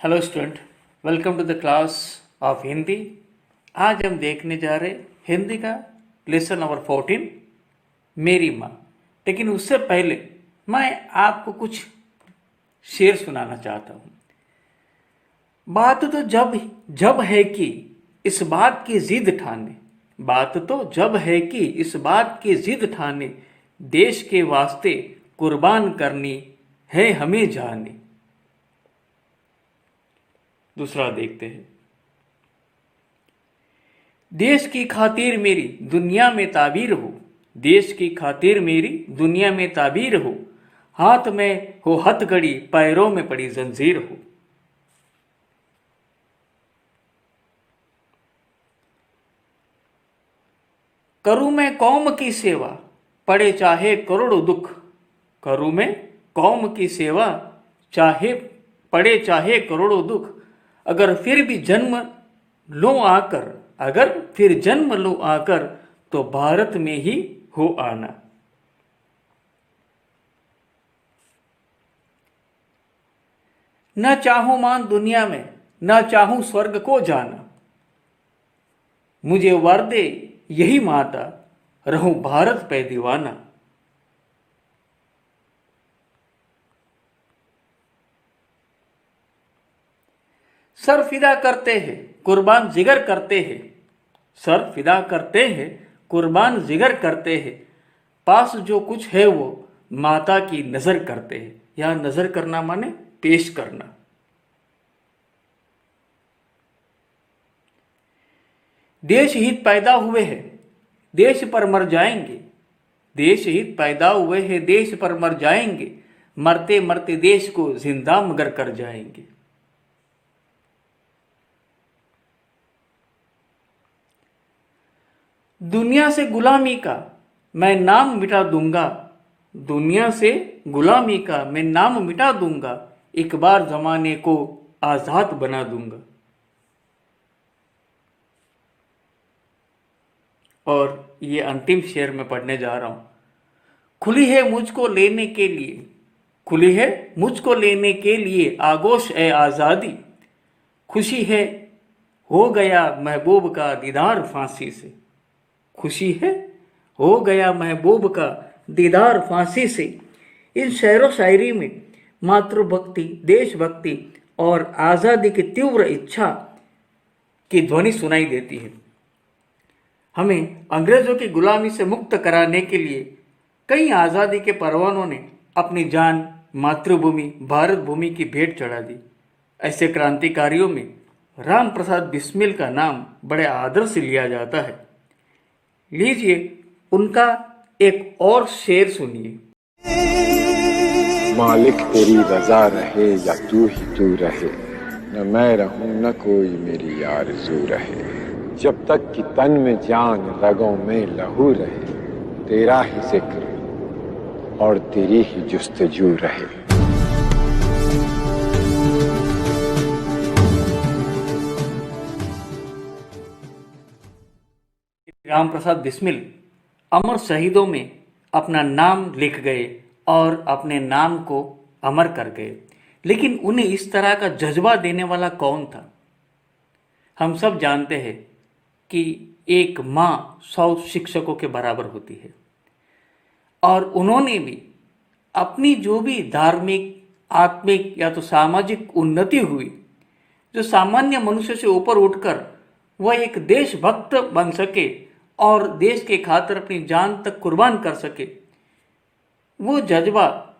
Hello student, welcome to the class of Hindi. आज हम देखने जा रहे हिंदी का लेसन नंबर 14 मेरी माँ। लेकिन उससे पहले मैं आपको कुछ शेर सुनाना चाहता हूँ। बात तो जब है कि इस बात की जिद ठाने, बात तो जब है कि इस बात की जिद ठाने, देश के वास्ते कुर्बान करनी है हमें जाने। दूसरा देखते हैं। देश की खातिर मेरी दुनिया में ताबीर हो, देश की खातिर मेरी दुनिया में ताबीर हो, हाथ में हो हथकड़ी, पैरों में पड़ी जंजीर हो। करूं मैं कौम की सेवा, पड़े चाहे करोड़ों दुख, करूं मैं कौम की सेवा, चाहे पड़े चाहे करोड़ों दुख, अगर फिर भी जन्म लो आकर, अगर फिर जन्म लो आकर, तो भारत में ही हो आना। न चाहूं मान दुनिया में, न चाहूं स्वर्ग को जाना, मुझे वर दे यही माता, रहूं भारत पे दीवाना। सर फिदा करते हैं, कुर्बान जिगर करते हैं, सर फिदा करते हैं, कुर्बान जिगर करते हैं, पास जो कुछ है वो माता की नजर करते हैं। यहां नजर करना माने पेश करना। देश हित पैदा हुए हैं, देश पर मर जाएंगे, देश हित पैदा हुए हैं, देश पर मर जाएंगे, मरते मरते देश को जिंदा मगर कर जाएंगे। दुनिया से गुलामी का मैं नाम मिटा दूंगा, दुनिया से गुलामी का मैं नाम मिटा दूंगा, एक बार जमाने को आजाद बना दूंगा। और ये अंतिम शेर में पढ़ने जा रहा हूं। खुली है मुझको लेने के लिए, खुली है मुझको लेने के लिए आगोश ए आजादी, खुशी है हो गया महबूब का दीदार फांसी से, खुशी है हो गया महबूब का दीदार फांसी से। इन शेरो शायरी में मातृभक्ति, देशभक्ति और आज़ादी की तीव्र इच्छा की ध्वनि सुनाई देती है। हमें अंग्रेजों की गुलामी से मुक्त कराने के लिए कई आज़ादी के परवानों ने अपनी जान मातृभूमि भारत भूमि की भेंट चढ़ा दी। ऐसे क्रांतिकारियों में राम प्रसाद बिस्मिल का नाम बड़े आदर से लिया जाता है। लीजिए उनका एक और शेर सुनिए। मालिक तेरी रजा रहे या तू ही तू रहे, न मैं रहूं न कोई मेरी आरज़ू रहे, जब तक कि तन में जान रगों में लहू रहे, तेरा ही जिक्र और तेरी ही जुस्तजू रहे। राम प्रसाद बिस्मिल अमर शहीदों में अपना नाम लिख गए और अपने नाम को अमर कर गए। लेकिन उन्हें इस तरह का जज्बा देने वाला कौन था? हम सब जानते हैं कि एक माँ 100 शिक्षकों के बराबर होती है, और उन्होंने भी अपनी जो भी धार्मिक, आत्मिक या तो सामाजिक उन्नति हुई, जो सामान्य मनुष्य से ऊपर उठकर वह एक देशभक्त बन सके और देश के खातिर अपनी जान तक कुर्बान कर सके, वो जज्बा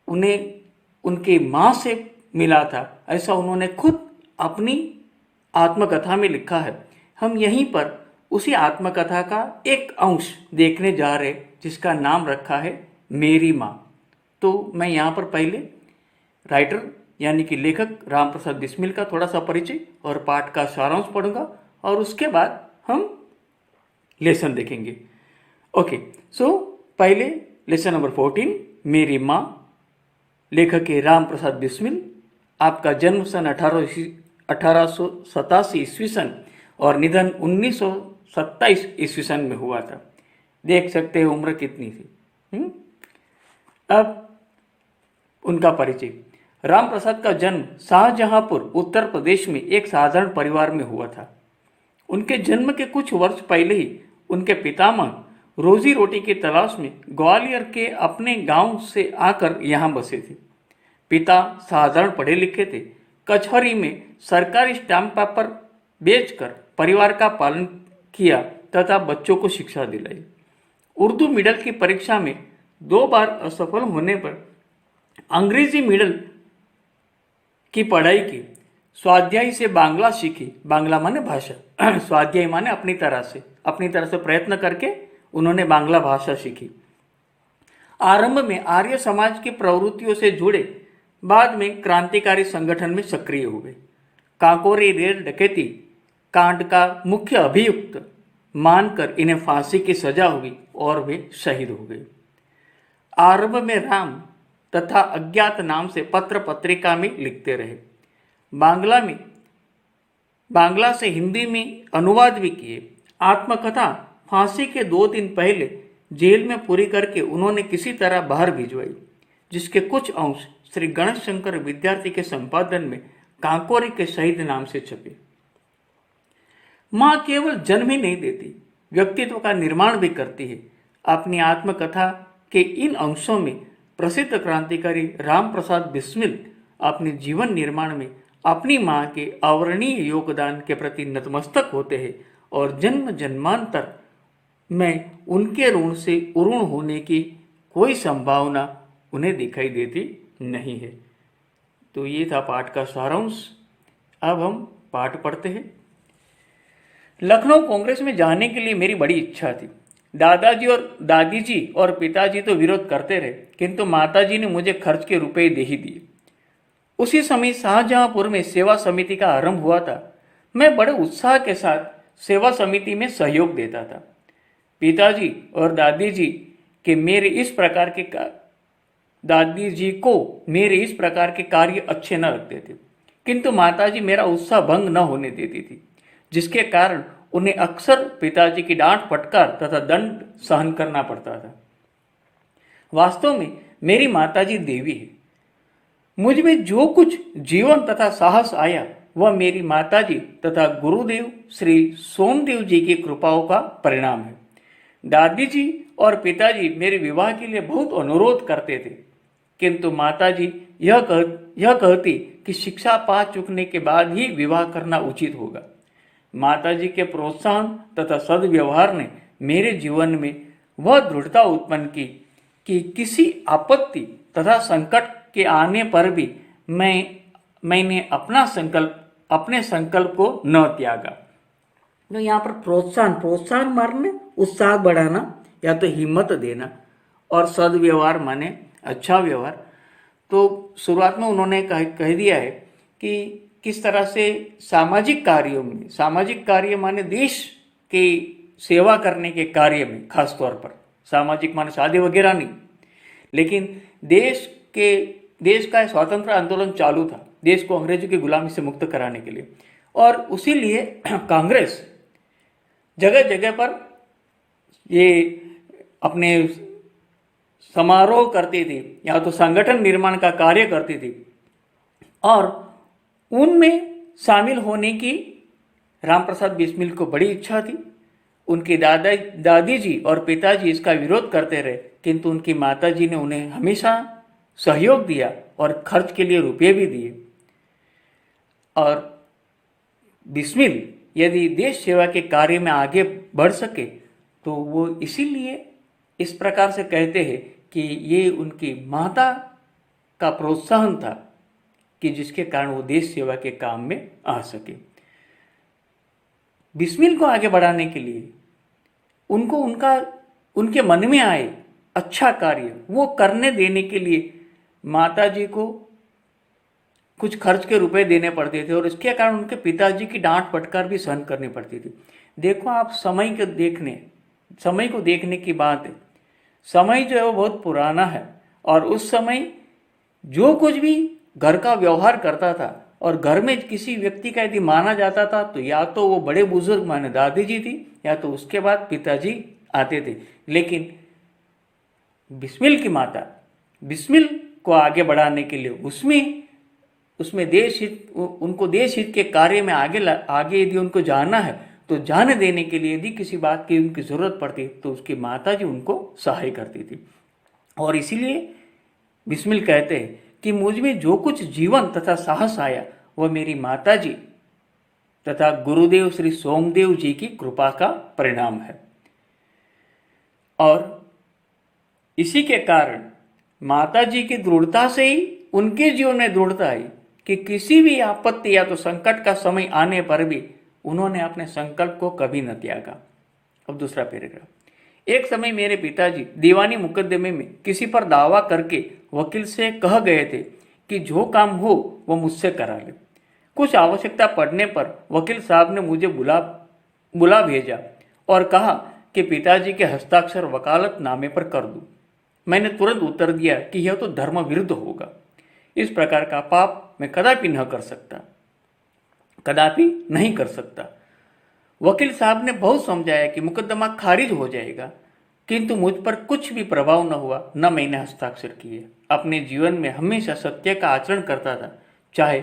उन्हें उनकी माँ से मिला था। ऐसा उन्होंने खुद अपनी आत्मकथा में लिखा है। हम यहीं पर उसी आत्मकथा का एक अंश देखने जा रहे जिसका नाम रखा है मेरी माँ। तो मैं यहाँ पर पहले राइटर यानी कि लेखक राम प्रसाद बिस्मिल का थोड़ा सा परिचय और पाठ का सारांश पढ़ूंगा, और उसके बाद हम लेसन देखेंगे। ओके, सो पहले लेसन नंबर 14 मेरी माँ। लेखक है राम प्रसाद बिस्मिल। आपका जन्म सन 1887 ईस्वी सन और निधन 1927 ईस्वी सन में हुआ था। देख सकते हैं उम्र कितनी थी। अब उनका परिचय। राम प्रसाद का जन्म शाहजहांपुर उत्तर प्रदेश में एक साधारण परिवार में हुआ था। उनके जन्म के कुछ वर्ष पहले ही उनके पितामह रोजी रोटी की तलाश में ग्वालियर के अपने गांव से आकर यहाँ बसे थे। पिता साधारण पढ़े लिखे थे। कचहरी में सरकारी स्टाम्प पेपर बेचकर परिवार का पालन किया तथा बच्चों को शिक्षा दिलाई। उर्दू मिडल की परीक्षा में 2 बार असफल होने पर अंग्रेजी मिडल की पढ़ाई की। स्वाध्याय से बांग्ला सीखी। बांग्ला माने भाषा, स्वाध्याय माने अपनी तरह से प्रयत्न करके उन्होंने बांग्ला भाषा सीखी। आरंभ में आर्य समाज की प्रवृत्तियों से जुड़े, बाद में क्रांतिकारी संगठन में सक्रिय हुए। काकोरी रेल डकैती कांड का मुख्य अभियुक्त मानकर इन्हें फांसी की सजा हुई और वे शहीद हो गए। आरंभ में राम तथा अज्ञात नाम से पत्र पत्रिका में लिखते रहे। बांग्ला से हिंदी में अनुवाद भी किए। आत्मकथा फांसी के 2 दिन पहले जेल में पूरी करके उन्होंने किसी तरह बाहर भिजवाई, जिसके कुछ अंश श्री गणेश शंकर विद्यार्थी के संपादन में कांकोरी के शहीद नाम से छपे। माँ केवल जन्म ही नहीं देती, व्यक्तित्व का निर्माण भी करती है। अपनी आत्मकथा के इन अंशों में प्रसिद्ध क्रांतिकारी राम प्रसाद बिस्मिल अपने जीवन निर्माण में अपनी माँ के अवर्णीय योगदान के प्रति नतमस्तक होते हैं और जन्म जन्मांतर में उनके ऋण से उऋण होने की कोई संभावना उन्हें दिखाई देती नहीं है। तो ये था पाठ का सारांश। अब हम पाठ पढ़ते हैं। लखनऊ कांग्रेस में जाने के लिए मेरी बड़ी इच्छा थी। दादाजी और दादी जी और पिताजी तो विरोध करते रहे, किंतु माताजी ने मुझे खर्च के रुपए दे ही दिए। उसी समय शाहजहांपुर में सेवा समिति का आरंभ हुआ था। मैं बड़े उत्साह के साथ सेवा समिति में सहयोग देता था। पिताजी और दादी जी को मेरे इस प्रकार के कार्य अच्छे न लगते थे, किंतु माताजी मेरा उत्साह भंग न होने देती थी, जिसके कारण उन्हें अक्सर पिताजी की डांट फटकार तथा दंड सहन करना पड़ता था। वास्तव में मेरी माताजी देवी है। मुझ में जो कुछ जीवन तथा साहस आया वह मेरी माताजी तथा गुरुदेव श्री सोमदेव जी की कृपाओं का परिणाम है। दादी जी और पिताजी मेरे विवाह के लिए बहुत अनुरोध करते थे, किंतु माताजी यह कहती कि शिक्षा पा चुकने के बाद ही विवाह करना उचित होगा। माताजी के प्रोत्साहन तथा सद्व्यवहार ने मेरे जीवन में वह दृढ़ता उत्पन्न की कि किसी आपत्ति तथा संकट के आने पर भी मैंने अपने संकल्प को न त्यागा। तो यहाँ पर प्रोत्साहन माने उत्साह बढ़ाना या तो हिम्मत देना, और सद्व्यवहार माने अच्छा व्यवहार। तो शुरुआत में उन्होंने कह दिया है कि किस तरह से सामाजिक कार्य माने देश की सेवा करने के कार्य में, खास तौर पर सामाजिक माने शादी वगैरह नहीं, लेकिन देश का स्वतंत्र आंदोलन चालू था, देश को अंग्रेजों की गुलामी से मुक्त कराने के लिए, और उसी लिए कांग्रेस जगह जगह पर ये अपने समारोह करती थी या तो संगठन निर्माण का कार्य करती थी, और उनमें शामिल होने की राम प्रसाद बिस्मिल को बड़ी इच्छा थी। उनकी दादी जी और पिताजी इसका विरोध करते रहे, किंतु उनकी माताजी ने उन्हें हमेशा सहयोग दिया और खर्च के लिए रुपये भी दिए। और बिस्मिल यदि देश सेवा के कार्य में आगे बढ़ सके तो वो इसीलिए इस प्रकार से कहते हैं कि ये उनकी माता का प्रोत्साहन था कि जिसके कारण वो देश सेवा के काम में आ सके। बिस्मिल को आगे बढ़ाने के लिए उनके मन में आए अच्छा कार्य वो करने देने के लिए माताजी को कुछ खर्च के रुपए देने पड़ते थे, और इसके कारण उनके पिताजी की डांट फटकार भी सहन करनी पड़ती थी। देखो आप समय को देखने की बात है। समय जो है वो बहुत पुराना है, और उस समय जो कुछ भी घर का व्यवहार करता था और घर में किसी व्यक्ति का यदि माना जाता था तो या तो वो बड़े बुजुर्ग माने दादी जी थी या तो उसके बाद पिताजी आते थे। लेकिन बिस्मिल की माता बिस्मिल को आगे बढ़ाने के लिए उसमें उसमें देश हित, उनको देश हित के कार्य में आगे यदि उनको जाना है तो जाने देने के लिए यदि किसी बात की उनकी ज़रूरत पड़ती तो उसकी माता जी उनको सहाय करती थी। और इसीलिए बिस्मिल कहते हैं कि मुझ में जो कुछ जीवन तथा साहस आया वह मेरी माता जी तथा गुरुदेव श्री सोमदेव जी की कृपा का परिणाम है। और इसी के कारण माता जी की दृढ़ता से ही उनके जीवन में दृढ़ता आई कि किसी भी आपत्ति या तो संकट का समय आने पर भी उन्होंने अपने संकल्प को कभी न त्यागा। अब दूसरा पैराग्राफ। एक समय मेरे पिताजी दीवानी मुकदमे में किसी पर दावा करके वकील से कह गए थे कि जो काम हो वो मुझसे करा ले। कुछ आवश्यकता पड़ने पर वकील साहब ने मुझे बुला भेजा और कहा कि पिताजी के हस्ताक्षर वकालतनामे पर कर दूं। मैंने तुरंत उत्तर दिया कि यह तो धर्म विरुद्ध होगा। इस प्रकार का पाप मैं कदापि न कर सकता, कदापि नहीं कर सकता। वकील साहब ने बहुत समझाया कि मुकदमा खारिज हो जाएगा, किंतु मुझ पर कुछ भी प्रभाव न हुआ, न मैंने हस्ताक्षर किए। अपने जीवन में हमेशा सत्य का आचरण करता था, चाहे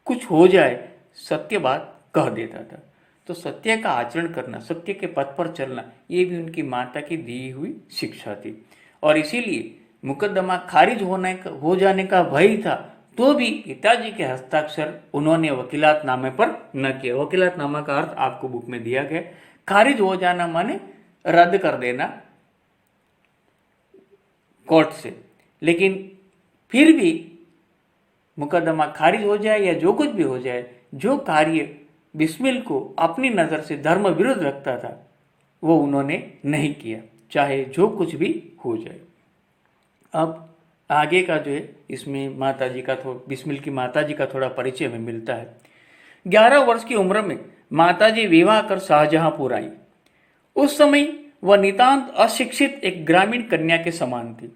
कुछ हो जाए सत्य बात कह देता था। तो सत्य का आचरण करना, सत्य के पथ पर चलना, ये भी उनकी माता की दी हुई शिक्षा थी। और इसीलिए मुकदमा खारिज हो जाने का भय था तो भी पिताजी के हस्ताक्षर उन्होंने वकीलातनामे पर न किया। वकीलातनामा का अर्थ आपको बुक में दिया गया। खारिज हो जाना माने रद्द कर देना कोर्ट से, लेकिन फिर भी मुकदमा खारिज हो जाए या जो कुछ भी हो जाए, जो कार्य बिस्मिल को अपनी नज़र से धर्म विरुद्ध लगता था वो उन्होंने नहीं किया, चाहे जो कुछ भी हो जाए। अब आगे का जो है इसमें माताजी का बिस्मिल की माताजी का थोड़ा परिचय हमें मिलता है। 11 वर्ष की उम्र में माताजी विवाह कर शाहजहांपुर आई। उस समय वह नितांत अशिक्षित एक ग्रामीण कन्या के समान थी।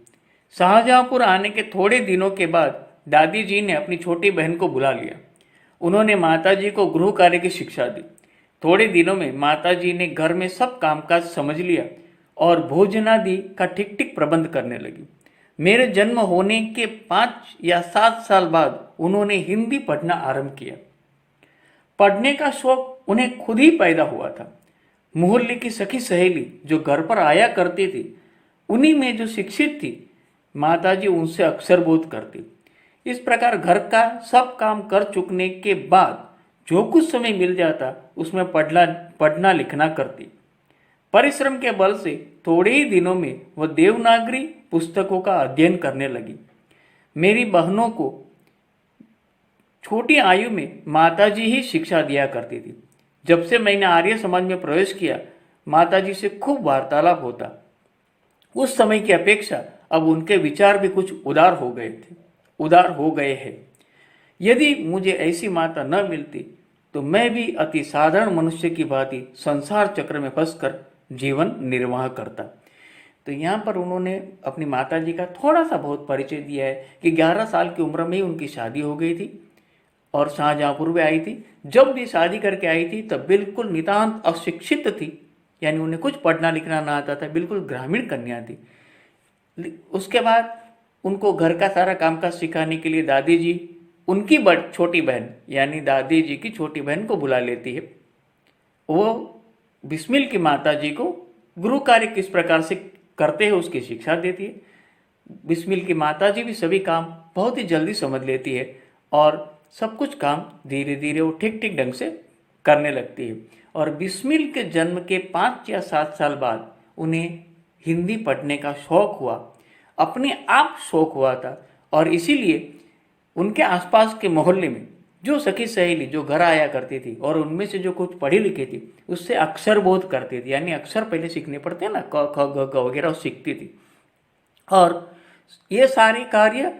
शाहजहांपुर आने के थोड़े दिनों के बाद दादी जी ने अपनी छोटी बहन को बुला लिया। उन्होंने माताजी को गृह कार्य की शिक्षा दी। थोड़े दिनों में माताजी ने घर में सब कामकाज समझ लिया और भोजनादि का ठीक ठीक प्रबंध करने लगी। मेरे जन्म होने के 5 या 7 साल बाद उन्होंने हिंदी पढ़ना आरंभ किया। पढ़ने का शौक उन्हें खुद ही पैदा हुआ था। मोहल्ले की सखी सहेली जो घर पर आया करती थी, उन्हीं में जो शिक्षित थी, माताजी उनसे अक्सर बोध करती। इस प्रकार घर का सब काम कर चुकने के बाद जो कुछ समय मिल जाता उसमें पढ़ना लिखना करती। परिश्रम के बल से थोड़े ही दिनों में वह देवनागरी पुस्तकों का अध्ययन करने लगी। मेरी बहनों को छोटी आयु में माताजी ही शिक्षा दिया करती थी। जब से मैंने आर्य समाज में प्रवेश किया, माताजी से खूब वार्तालाप होता। उस समय की अपेक्षा अब उनके विचार भी कुछ उदार हो गए हैं। यदि मुझे ऐसी माता न मिलती तो मैं भी अति साधारण मनुष्य की भांति संसार चक्र में फंसकर जीवन निर्वाह करता। तो यहाँ पर उन्होंने अपनी माताजी का थोड़ा सा बहुत परिचय दिया है कि 11 साल की उम्र में ही उनकी शादी हो गई थी और शाहजहांपुर में आई थी। जब भी शादी करके आई थी तब बिल्कुल नितांत अशिक्षित थी, यानी उन्हें कुछ पढ़ना लिखना ना आता था, बिल्कुल ग्रामीण कन्या थी। उसके बाद उनको घर का सारा कामकाज सिखाने के लिए दादी जी उनकी छोटी बहन यानी दादी जी की छोटी बहन को बुला लेती है। वो बिस्मिल की माता जी को गृह कार्य किस प्रकार से करते हैं उसकी शिक्षा देती है। बिस्मिल की माता जी भी सभी काम बहुत ही जल्दी समझ लेती है और सब कुछ काम धीरे धीरे वो ठीक ठीक ढंग से करने लगती है। और बिस्मिल के जन्म के 5 या 7 साल बाद उन्हें हिंदी पढ़ने का शौक हुआ, अपने आप शौक हुआ था। और इसीलिए उनके आसपास के मोहल्ले में जो सखी सहेली जो घर आया करती थी और उनमें से जो कुछ पढ़ी लिखी थी उससे अक्षर बोध करती थी, यानी अक्षर पहले सीखने पड़ते हैं ना, क ख ग घ वगैरह सीखती थी। और ये सारे कार्य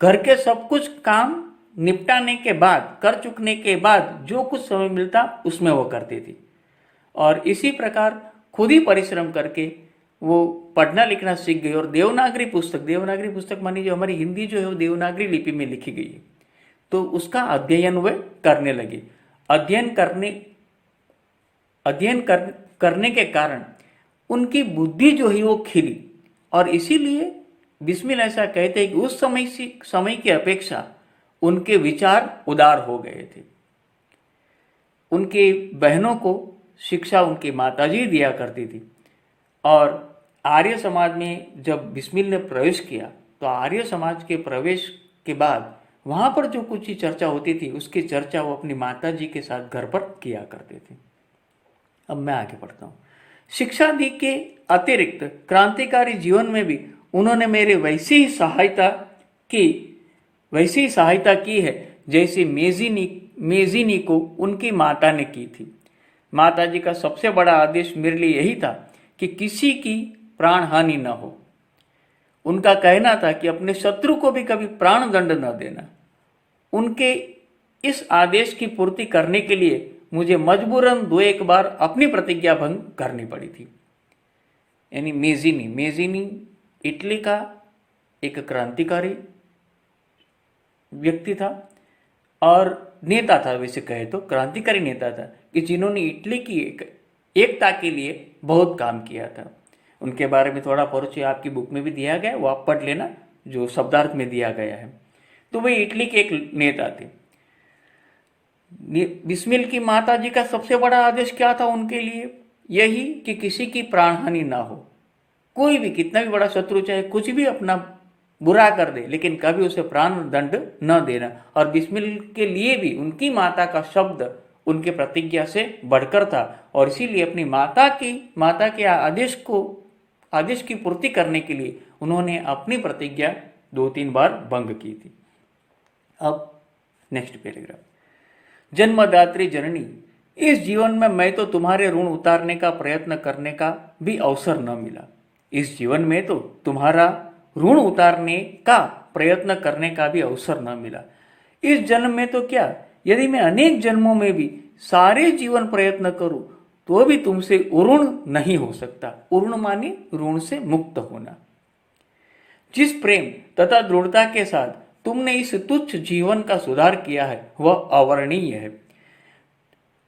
घर के सब कुछ काम निपटाने के बाद, कर चुकने के बाद जो कुछ समय मिलता उसमें वो करती थी। और इसी प्रकार खुद ही परिश्रम करके वो पढ़ना लिखना सीख गई। और देवनागरी पुस्तक मानी जो हमारी हिंदी जो है वो देवनागरी लिपि में लिखी गई है, तो उसका अध्ययन वे करने लगे। अध्ययन करने के कारण उनकी बुद्धि जो है वो खिली। और इसीलिए बिस्मिल ऐसा कहते हैं कि उस समय की अपेक्षा उनके विचार उदार हो गए थे। उनकी बहनों को शिक्षा उनकी माताजी दिया करती थी। और आर्य समाज में जब बिस्मिल ने प्रवेश किया तो आर्य समाज के प्रवेश के बाद वहाँ पर जो कुछ ही चर्चा होती थी उसकी चर्चा वो अपनी माताजी के साथ घर पर किया करते थे। अब मैं आगे बढ़ता हूँ। शिक्षा दी के अतिरिक्त क्रांतिकारी जीवन में भी उन्होंने मेरे वैसी ही सहायता की है जैसे मेजिनी को उनकी माता ने की थी। माताजी का सबसे बड़ा आदेश मेरे लिए यही था कि किसी की प्राण हानि न हो। उनका कहना था कि अपने शत्रु को भी कभी प्राण दंड न देना। उनके इस आदेश की पूर्ति करने के लिए मुझे मजबूरन 2-1 बार अपनी प्रतिज्ञा भंग करनी पड़ी थी। यानी मेजिनी इटली का एक क्रांतिकारी व्यक्ति था और नेता था, वैसे कहे तो क्रांतिकारी नेता था कि जिन्होंने इटली की एकता के लिए बहुत काम किया था। उनके बारे में थोड़ा परिचय आपकी बुक में भी दिया गया है, वो आप पढ़ लेना, जो शब्दार्थ में दिया गया है। तो वे इटली के एक नेता थे। बिस्मिल की माता जी का सबसे बड़ा आदेश क्या था उनके लिए? यही कि किसी की प्राण हानि ना हो। कोई भी कितना भी बड़ा शत्रु चाहे कुछ भी अपना बुरा कर दे, लेकिन कभी उसे प्राण दंड न देना। और बिस्मिल के लिए भी उनकी माता का शब्द उनके प्रतिज्ञा से बढ़कर था और इसीलिए अपनी माता के आदेश की पूर्ति करने के लिए उन्होंने अपनी प्रतिज्ञा 2-3 बार भंग की थी। अब नेक्स्ट पैराग्राफ। जन्मदात्री जननी, इस जीवन में मैं तो तुम्हारे ऋण उतारने का प्रयत्न करने का भी अवसर न मिला। इस जीवन में तो तुम्हारा ऋण उतारने का प्रयत्न करने का भी अवसर न मिला। इस जन्म में तो क्या, यदि मैं अनेक जन्मों में भी सारे जीवन प्रयत्न करूं तो भी तुमसे ऋण नहीं हो सकता। ऋण माने ऋण से मुक्त होना। जिस प्रेम तथा दृढ़ता के साथ तुमने इस तुच्छ जीवन का सुधार किया है वह अवर्णनीय है।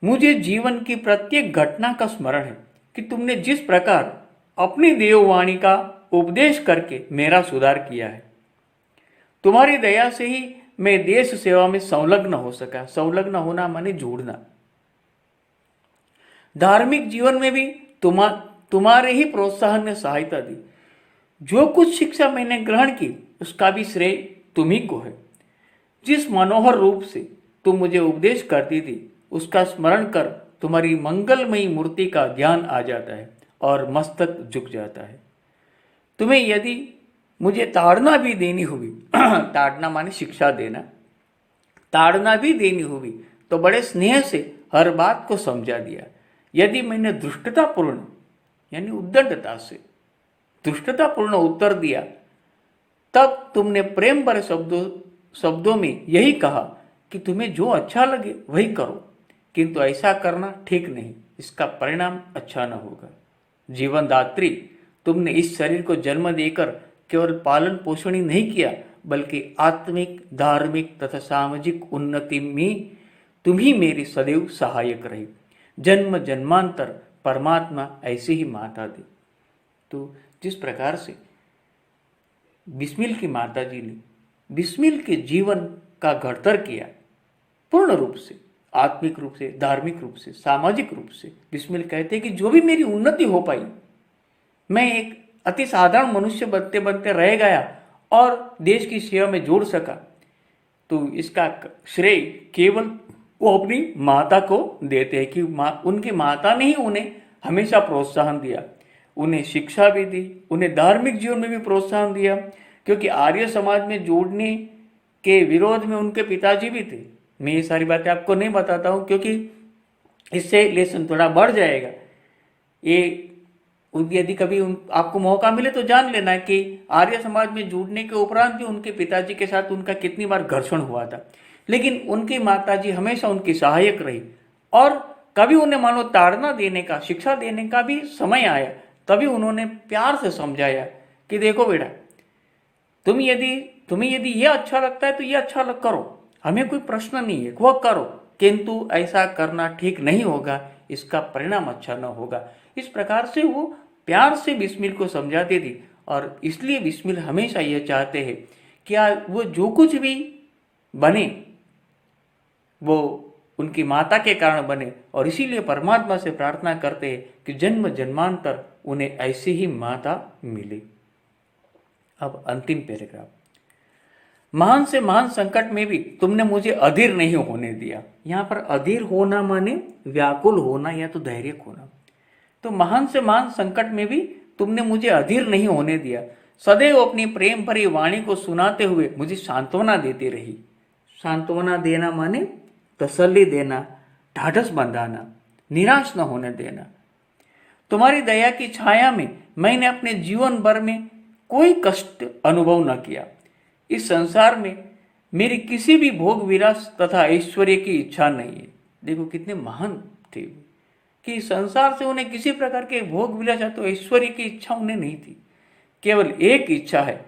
मुझे जीवन की प्रत्येक घटना का स्मरण है कि तुमने जिस प्रकार अपनी देववाणी का उपदेश करके मेरा सुधार किया है। तुम्हारी दया से ही मैं देश सेवा में संलग्न हो सका। संलग्न होना माने जोड़ना। धार्मिक जीवन में भी तुम्हारे ही प्रोत्साहन ने सहायता दी। जो कुछ शिक्षा मैंने ग्रहण की उसका भी श्रेय तुम्ही को है। जिस मनोहर रूप से तुम मुझे उपदेश करती थी उसका स्मरण कर तुम्हारी मंगलमयी मूर्ति का ध्यान आ जाता है और मस्तक झुक जाता है। तुम्हें यदि मुझे ताड़ना भी देनी हुई ताड़ना माने शिक्षा देना, ताड़ना भी देनी हुई तो बड़े स्नेह से हर बात को समझा दिया। यदि मैंने दुष्टतापूर्ण यानी उद्दंडता से दुष्टतापूर्ण उत्तर दिया तब तुमने प्रेम भरे शब्दों में यही कहा कि तुम्हें जो अच्छा लगे वही करो, किंतु ऐसा करना ठीक नहीं, इसका परिणाम अच्छा न होगा। जीवनदात्री, तुमने इस शरीर को जन्म देकर केवल पालन पोषण ही नहीं किया बल्कि आत्मिक, धार्मिक तथा सामाजिक उन्नति में तुम ही मेरी सदैव सहायक रही। जन्म जन्मांतर परमात्मा ऐसे ही माता दी। तो जिस प्रकार से बिस्मिल की माताजी ने बिस्मिल के जीवन का घड़तर किया, पूर्ण रूप से, आत्मिक रूप से, धार्मिक रूप से, सामाजिक रूप से, बिस्मिल कहते हैं कि जो भी मेरी उन्नति हो पाई, मैं एक अति साधारण मनुष्य बनते बनते रह गया और देश की सेवा में जोड़ सका, तो इसका श्रेय केवल वो अपनी माता को देते हैं कि उनकी माता ने ही उन्हें हमेशा प्रोत्साहन दिया, उन्हें शिक्षा भी दी, उन्हें धार्मिक जीवन में भी प्रोत्साहन दिया। क्योंकि आर्य समाज में जोड़ने के विरोध में उनके पिताजी भी थे। मैं ये सारी बातें आपको नहीं बताता हूँ क्योंकि इससे लेसन थोड़ा बढ़ जाएगा। ये यदि कभी आपको मौका मिले तो जान लेना कि आर्य समाज में जुड़ने के उपरांत भी उनके पिताजी के साथ उनका कितनी बार घर्षण हुआ था, लेकिन उनकी माताजी हमेशा उनकी सहायक रही। और कभी उन्हें मानो ताड़ना देने का, शिक्षा देने का भी समय आया, तभी उन्होंने प्यार से समझाया कि देखो बेटा, तुम्हें यदि ये अच्छा लगता है तो ये अच्छा करो, हमें कोई प्रश्न नहीं है, वह करो, किंतु ऐसा करना ठीक नहीं होगा, इसका परिणाम अच्छा न होगा। इस प्रकार से वो प्यार से बिस्मिल को समझाती थी और इसलिए बिस्मिल हमेशा यह चाहते हैं कि वो जो कुछ भी बने, वो उनकी माता के कारण बने, और इसीलिए परमात्मा से प्रार्थना करते हैं कि जन्म जन्मांतर उन्हें ऐसी ही माता मिले। अब अंतिम पैराग्राफ, महान से महान संकट में भी तुमने मुझे अधीर नहीं होने दिया। यहाँ पर अधीर होना माने व्याकुल होना या तो धैर्य खोना। तो महान से महान संकट में भी तुमने मुझे अधीर नहीं होने दिया, सदैव अपनी प्रेम भरी वाणी को सुनाते हुए मुझे सांत्वना देती रही। सांत्वना देना माने तसल्ली देना, ढाढ़स बंधाना, निराश न होने देना। तुम्हारी दया की छाया में मैंने अपने जीवन भर में कोई कष्ट अनुभव न किया। इस संसार में मेरी किसी भी भोग विलास तथा ऐश्वर्य की इच्छा नहीं है। देखो कितने महान थे कि संसार से उन्हें किसी प्रकार के भोग विलास या तो ऐश्वर्य की इच्छा उन्हें नहीं थी। केवल एक इच्छा है,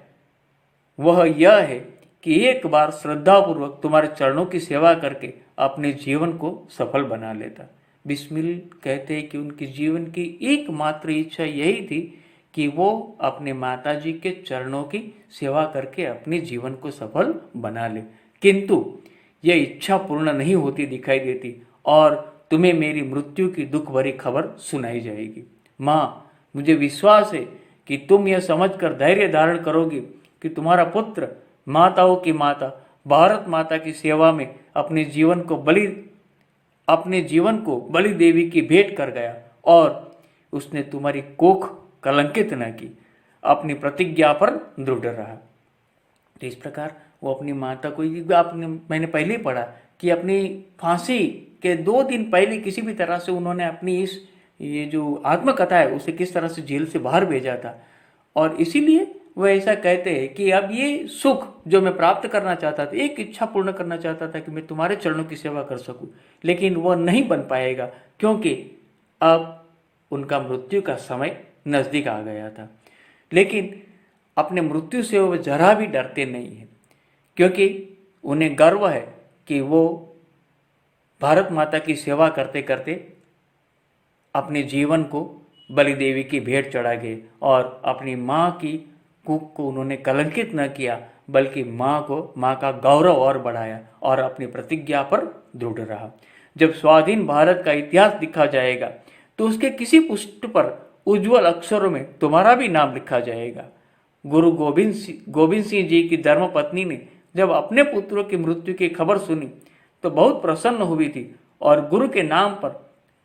वह यह है कि एक बार श्रद्धापूर्वक तुम्हारे चरणों की सेवा करके अपने जीवन को सफल बना लेता। बिस्मिल कहते हैं कि उनके जीवन की एकमात्र इच्छा यही थी कि वो अपने माताजी के चरणों की सेवा करके अपने जीवन को सफल बना ले, किंतु यह इच्छा पूर्ण नहीं होती दिखाई देती और तुम्हें मेरी मृत्यु की दुख भरी खबर सुनाई जाएगी। माँ, मुझे विश्वास है कि तुम यह समझकर धैर्य धारण करोगी कि तुम्हारा पुत्र माताओं की माता भारत माता की सेवा में अपने जीवन को बलि देवी की भेंट कर गया और उसने तुम्हारी कोख कलंकित न की, अपनी प्रतिज्ञा पर दृढ़ रहा। तो इस प्रकार वो अपनी माता को, मैंने पहले ही पढ़ा कि अपनी फांसी के 2 दिन पहले किसी भी तरह से उन्होंने अपनी ये जो आत्मकथा है उसे किस तरह से जेल से बाहर भेजा था, और इसीलिए वह ऐसा कहते हैं कि अब ये सुख जो मैं प्राप्त करना चाहता था, एक इच्छा पूर्ण करना चाहता था कि मैं तुम्हारे चरणों की सेवा कर सकूं, लेकिन वह नहीं बन पाएगा क्योंकि अब उनका मृत्यु का समय नज़दीक आ गया था। लेकिन अपने मृत्यु से वो जरा भी डरते नहीं हैं, क्योंकि उन्हें गर्व है कि वो भारत माता की सेवा करते करते अपने जीवन को बलि देवी की भेंट चढ़ा गए और अपनी माँ की कुख को उन्होंने कलंकित न किया, बल्कि माँ का गौरव और बढ़ाया और अपनी प्रतिज्ञा पर दृढ़ रहा। जब स्वाधीन भारत का इतिहास लिखा जाएगा तो उसके किसी पृष्ठ पर उज्जवल अक्षरों में तुम्हारा भी नाम लिखा जाएगा। गुरु गोविंद सिंह जी की धर्मपत्नी ने जब अपने पुत्रों की मृत्यु की खबर सुनी तो बहुत प्रसन्न हुई थी और गुरु के नाम पर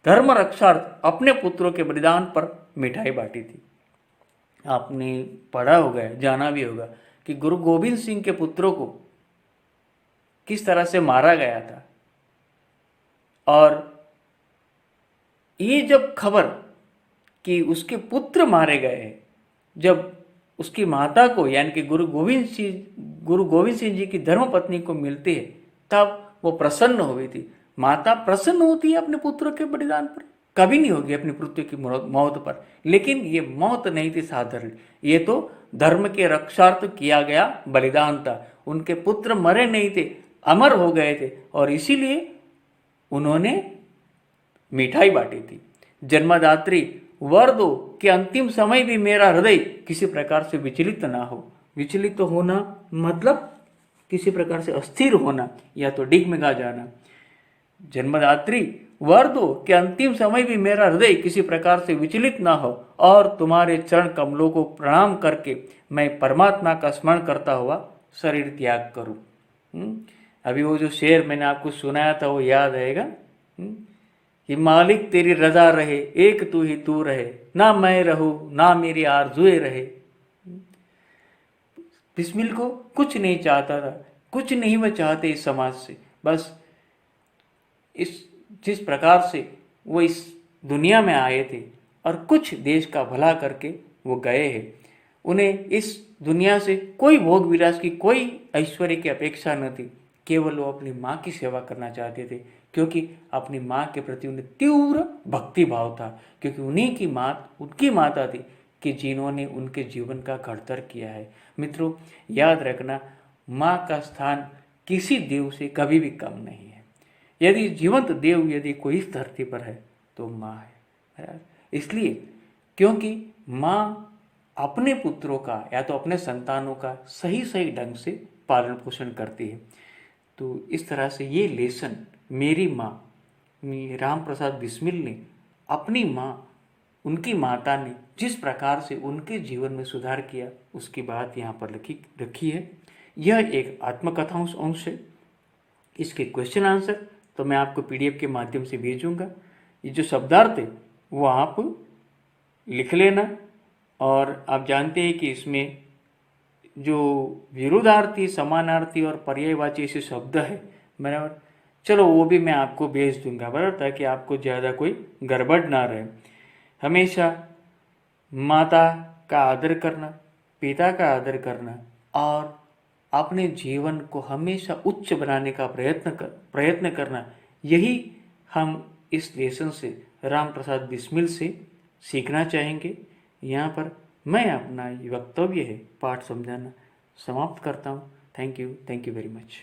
धर्म रक्षार्थ अपने पुत्रों के बलिदान पर मिठाई बांटी थी। आपने पढ़ा होगा, जाना भी होगा कि गुरु गोविंद सिंह के पुत्रों को किस तरह से मारा गया था, और ये जब खबर कि उसके पुत्र मारे गए हैं, जब उसकी माता को यानी कि गुरु गोविंद सिंह जी की धर्मपत्नी को मिलती है, तब वो प्रसन्न हुई थी। माता प्रसन्न होती है अपने पुत्र के बलिदान पर, कभी नहीं होगी अपने पुत्र की मौत पर, लेकिन ये मौत नहीं थी साधारण, ये तो धर्म के रक्षार्थ किया गया बलिदान था। उनके पुत्र मरे नहीं थे, अमर हो गए थे, और इसीलिए उन्होंने मिठाई बांटी थी। जन्मदात्री वर दो कि अंतिम समय भी मेरा हृदय किसी प्रकार से विचलित ना हो। विचलित तो होना मतलब किसी प्रकार से अस्थिर होना या तो डिगमिगा जाना। जन्मदात्री वर दो कि अंतिम समय भी मेरा हृदय किसी प्रकार से विचलित ना हो और तुम्हारे चरण कमलों को प्रणाम करके मैं परमात्मा का स्मरण करता हुआ शरीर त्याग करूं। अभी वो जो शेर मैंने आपको सुनाया था वो याद आएगा कि मालिक तेरी रजा रहे, एक तू ही तू रहे, ना मैं रहूं ना मेरी आरज़ुएं रहे। बिस्मिल को कुछ नहीं चाहता था, कुछ नहीं वह चाहते इस समाज से, बस जिस प्रकार से वो इस दुनिया में आए थे और कुछ देश का भला करके वो गए हैं, उन्हें इस दुनिया से कोई भोग विलास की, कोई ऐश्वर्य की अपेक्षा न थी। केवल वो अपनी माँ की सेवा करना चाहते थे, क्योंकि अपनी माँ के प्रति उन्हें तीव्र भक्ति भाव था, क्योंकि उनकी माता थी कि जिन्होंने उनके जीवन का घड़तर किया है। मित्रों, याद रखना, माँ का स्थान किसी देव से कभी भी कम नहीं है। यदि जीवंत देव यदि कोई इस धरती पर है तो माँ है। इसलिए क्योंकि माँ अपने पुत्रों का या तो अपने संतानों का सही ढंग से पालन पोषण करती है। तो इस तरह से ये लेसन मेरी माँ राम प्रसाद बिस्मिल ने अपनी माँ, उनकी माता ने जिस प्रकार से उनके जीवन में सुधार किया उसकी बात यहाँ पर रखी है। यह एक आत्मकथा अंश है। इसके क्वेश्चन आंसर तो मैं आपको पीडीएफ के माध्यम से भेजूंगा। ये जो शब्दार्थ है वो आप लिख लेना। और आप जानते हैं कि इसमें जो विरोधार्थी, समानार्थी और पर्यायवाची ऐसे शब्द है बराबर, चलो वो भी मैं आपको भेज दूंगा बराबर, ताकि आपको ज़्यादा कोई गड़बड़ ना रहे। हमेशा माता का आदर करना, पिता का आदर करना और अपने जीवन को हमेशा उच्च बनाने का प्रयत्न करना, यही हम इस लेसन से राम प्रसाद बिस्मिल से सीखना चाहेंगे। यहाँ पर मैं अपना ये वक्तव्य है पाठ समझाना समाप्त करता हूँ। Thank you very much.